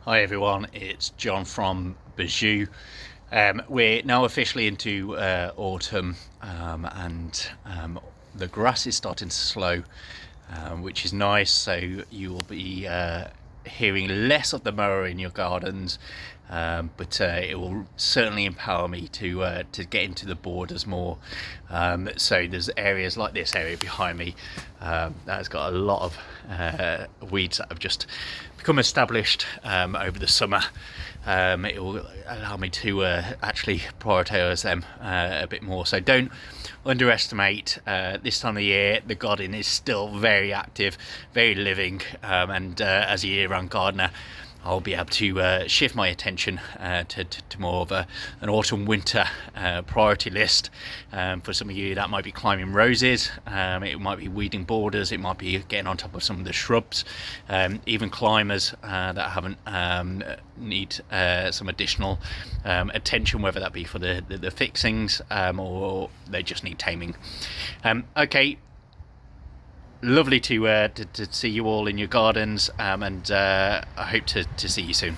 Hi everyone, it's John from Basjoo. We're now officially into autumn, and the grass is starting to slow, which is nice. So you will be hearing less of the mower in your gardens, but it will certainly empower me to get into the borders more. So there's areas like this area behind me that has got a lot of weeds that have just become established over the summer. It will allow me to actually prioritise them a bit more. So don't underestimate this time of the year. The garden is still very active, very living, and as a year-round gardener, I'll be able to shift my attention to more of an autumn-winter priority list. For some of you, that might be climbing roses, it might be weeding borders, it might be getting on top of some of the shrubs, even climbers that haven't need some additional attention, whether that be for the fixings or they just need taming. Okay. Lovely to see you all in your gardens, and I hope to see you soon.